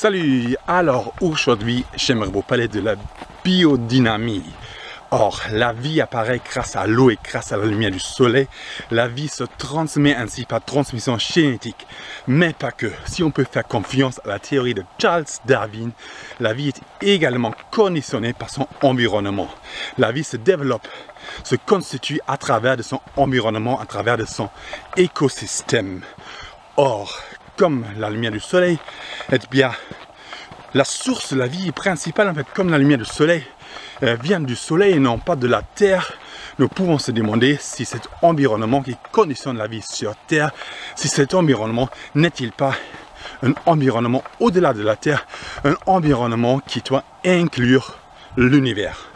Salut! Alors aujourd'hui, j'aimerais vous parler de la biodynamie. Or, la vie apparaît grâce à l'eau et grâce à la lumière du soleil. La vie se transmet ainsi par transmission génétique. Mais pas que. Si on peut faire confiance à la théorie de Charles Darwin, la vie est également conditionnée par son environnement. La vie se développe, se constitue à travers de son environnement, à travers de son écosystème. Or, comme la lumière du soleil, est bien la source de la vie principale, en fait, comme la lumière du soleil vient du soleil et non pas de la terre, nous pouvons se demander si cet environnement qui conditionne la vie sur terre, si cet environnement n'est-il pas un environnement au-delà de la terre, un environnement qui doit inclure l'univers.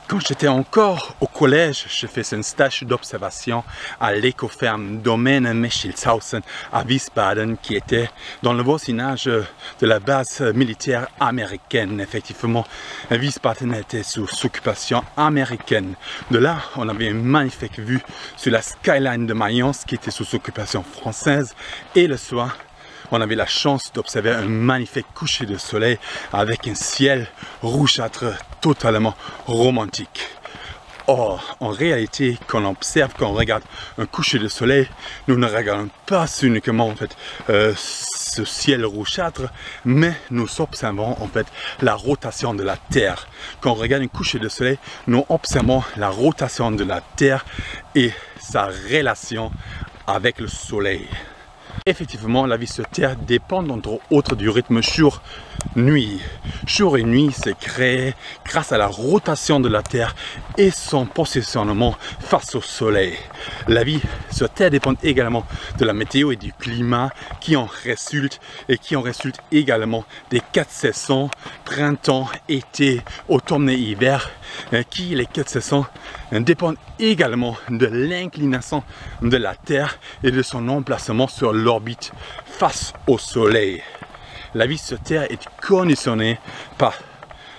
Quand j'étais encore au collège, je faisais un stage d'observation à l'écoferme Domaine Mechelshausen à Wiesbaden, qui était dans le voisinage de la base militaire américaine. Effectivement, Wiesbaden était sous occupation américaine. De là, on avait une magnifique vue sur la skyline de Mayence qui était sous occupation française. Et le soir, on avait la chance d'observer un magnifique coucher de soleil avec un ciel rougeâtre totalement romantique. Or, en réalité, quand on observe, quand on regarde un coucher de soleil, nous ne regardons pas uniquement en fait, ce ciel rougeâtre, mais nous observons en fait la rotation de la Terre. Quand on regarde un coucher de soleil, nous observons la rotation de la Terre et sa relation avec le soleil. Effectivement, la vie sur Terre dépend entre autres du rythme jour-nuit. Jour et nuit s'est créé grâce à la rotation de la Terre et son positionnement face au Soleil. La vie sur Terre dépend également de la météo et du climat qui en résulte et qui en résulte également des 4 saisons, printemps, été, automne et hiver, qui les 4 saisons dépendent également de l'inclination de la Terre et de son emplacement sur l'orbite face au Soleil. La vie sur Terre est conditionnée par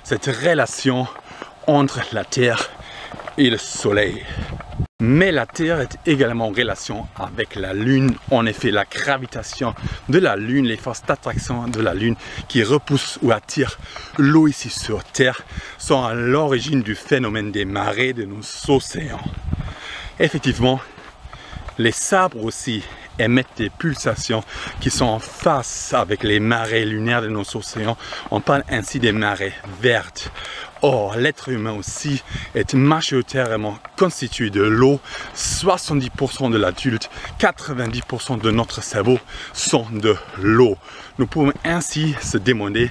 cette relation entre la Terre et le Soleil. Mais la Terre est également en relation avec la Lune. En effet, la gravitation de la Lune, les forces d'attraction de la Lune qui repoussent ou attirent l'eau ici sur Terre sont à l'origine du phénomène des marées de nos océans. Effectivement, les sabres aussi émettent des pulsations qui sont en face avec les marées lunaires de nos océans. On parle ainsi des marées vertes. Or, l'être humain aussi est majoritairement constitué de l'eau. 70% de l'adulte, 90% de notre cerveau sont de l'eau. Nous pouvons ainsi se demander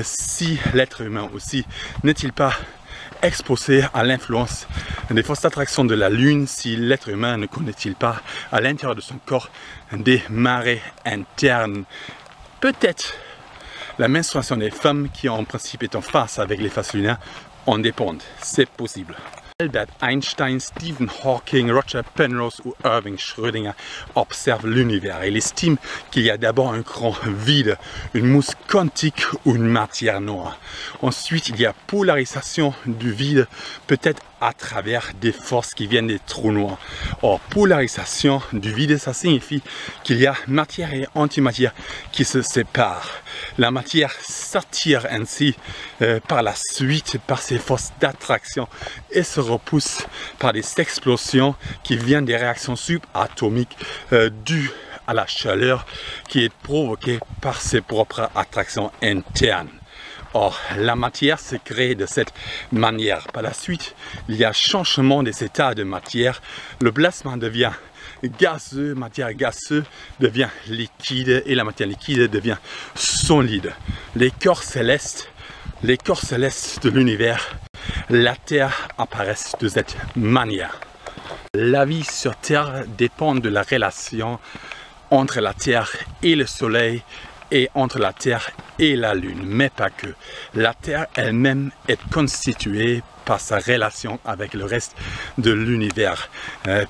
si l'être humain aussi n'est-il pas exposé à l'influence des forces d'attraction de la Lune, si l'être humain ne connaît-il pas à l'intérieur de son corps des marées internes. Peut-être la menstruation des femmes qui en principe est en face avec les phases lunaires en dépendent, c'est possible. Albert Einstein, Stephen Hawking, Roger Penrose ou Erwin Schrödinger observent l'univers. Il estime qu'il y a d'abord un grand vide, une mousse quantique ou une matière noire. Ensuite, il y a polarisation du vide, peut-être à travers des forces qui viennent des trous noirs. Or, polarisation du vide, ça signifie qu'il y a matière et antimatière qui se séparent. La matière s'attire ainsi par la suite par ces forces d'attraction et se repousse par des explosions qui viennent des réactions subatomiques dues à la chaleur qui est provoquée par ses propres attractions internes. Or, la matière se crée de cette manière. Par la suite, il y a changement des états de matière. Le plasma devient gazeux, matière gazeuse devient liquide et la matière liquide devient solide. Les corps célestes de l'univers, la Terre apparaissent de cette manière. La vie sur Terre dépend de la relation entre la Terre et le Soleil et entre la Terre et la Lune, mais pas que. La Terre elle-même est constituée par sa relation avec le reste de l'univers,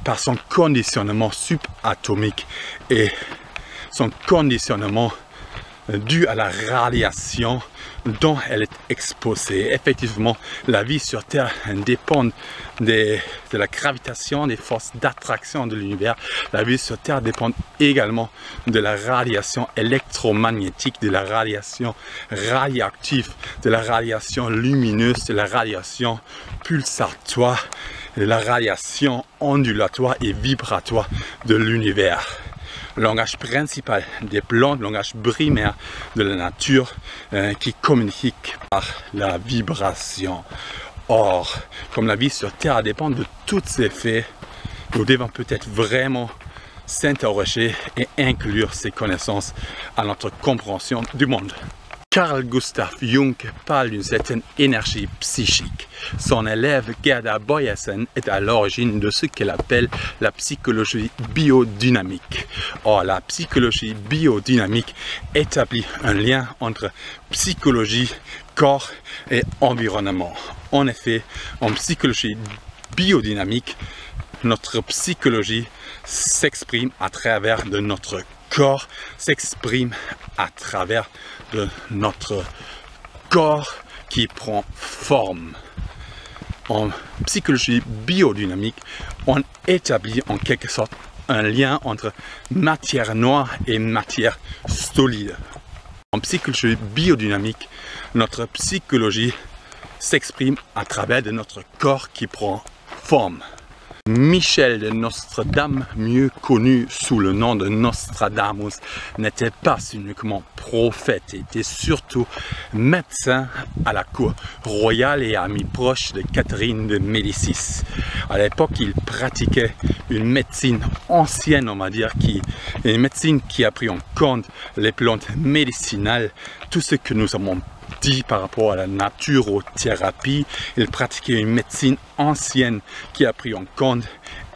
par son conditionnement subatomique et son conditionnement due à la radiation dont elle est exposée. Effectivement, la vie sur Terre dépend de la gravitation, des forces d'attraction de l'univers. La vie sur Terre dépend également de la radiation électromagnétique, de la radiation radioactive, de la radiation lumineuse, de la radiation pulsatoire, de la radiation ondulatoire et vibratoire de l'univers. Le langage principal des plantes, le langage primaire de la nature qui communique par la vibration. Or, comme la vie sur Terre dépend de tous ces faits, nous devons peut-être vraiment s'interroger et inclure ces connaissances à notre compréhension du monde. Carl Gustav Jung parle d'une certaine énergie psychique. Son élève Gerda Boyesen est à l'origine de ce qu'elle appelle la psychologie biodynamique. Or, la psychologie biodynamique établit un lien entre psychologie, corps et environnement. En effet, en psychologie biodynamique, notre psychologie s'exprime à travers de notre corps, s'exprime à travers de notre corps qui prend forme. En psychologie biodynamique, on établit en quelque sorte un lien entre matière noire et matière solide. En psychologie biodynamique, notre psychologie s'exprime à travers de notre corps qui prend forme. Michel de Nostradame, mieux connu sous le nom de Nostradamus, n'était pas uniquement prophète, il était surtout médecin à la cour royale et ami proche de Catherine de Médicis. À l'époque, il pratiquait une médecine ancienne, on va dire, une médecine qui a pris en compte les plantes médicinales, tout ce que nous avons dit par rapport à la naturothérapie. Il pratiquait une médecine ancienne qui a pris en compte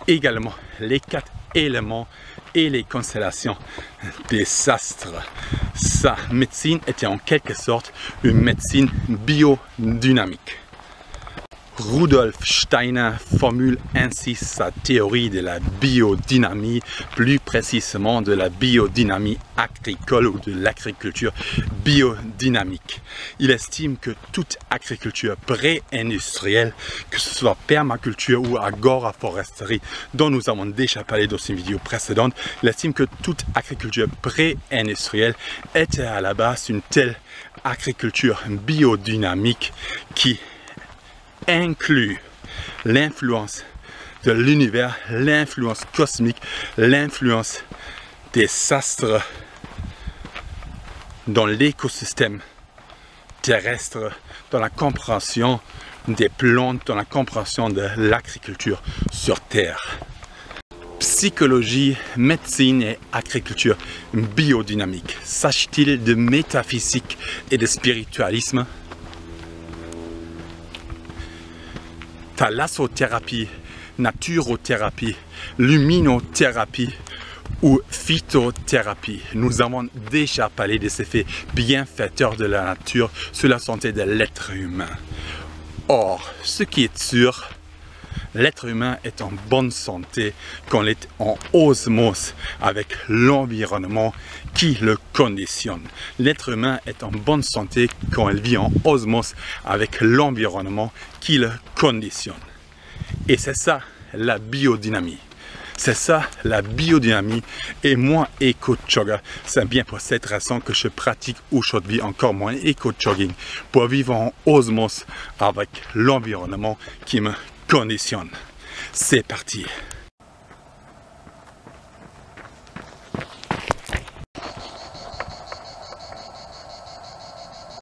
également les 4 éléments et les constellations des astres. Sa médecine était en quelque sorte une médecine biodynamique. Rudolf Steiner formule ainsi sa théorie de la biodynamie, plus précisément de la biodynamie agricole ou de l'agriculture biodynamique. Il estime que toute agriculture pré-industrielle, que ce soit permaculture ou agroforesterie, dont nous avons déjà parlé dans une vidéo précédente, il estime que toute agriculture pré-industrielle était à la base une telle agriculture biodynamique qui inclut l'influence de l'univers, l'influence cosmique, l'influence des astres dans l'écosystème terrestre, dans la compréhension des plantes, dans la compréhension de l'agriculture sur Terre. Psychologie, médecine et agriculture biodynamique. S'agit-il de métaphysique et de spiritualisme? Thalassothérapie, naturothérapie, luminothérapie ou phytothérapie. Nous avons déjà parlé des effets bienfaiteurs de la nature sur la santé de l'être humain. Or, ce qui est sûr, l'être humain est en bonne santé quand il est en osmose avec l'environnement qui le conditionne. L'être humain est en bonne santé quand il vit en osmose avec l'environnement qui le conditionne. Et c'est ça la biodynamie. C'est ça la biodynamie. Et moi, éco-jogger, c'est bien pour cette raison que je pratique aujourd'hui encore moins éco-jogging, pour vivre en osmose avec l'environnement qui me conditionne. C'est parti.